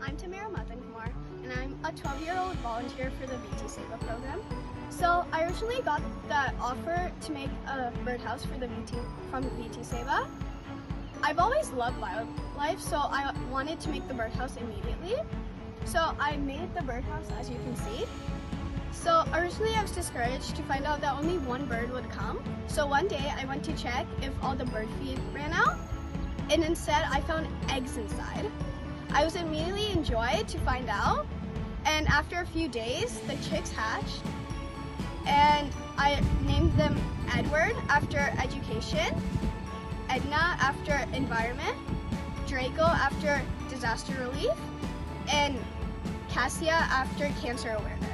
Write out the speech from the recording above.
I'm Tameraa Madan Kumar, and I'm a 12-year-old volunteer for the VT Seva program. So I originally got the offer to make a birdhouse for from VT Seva. I've always loved wildlife, so I wanted to make the birdhouse immediately. So I made the birdhouse, as you can see. So originally I was discouraged to find out that only one bird would come. So one day I went to check if all the bird feed ran out, and instead I found eggs inside. I was immediately in joy to find out, and after a few days the chicks hatched, and I named them Edward after education, Edna after environment, Draco after disaster relief, and Cassia after cancer awareness.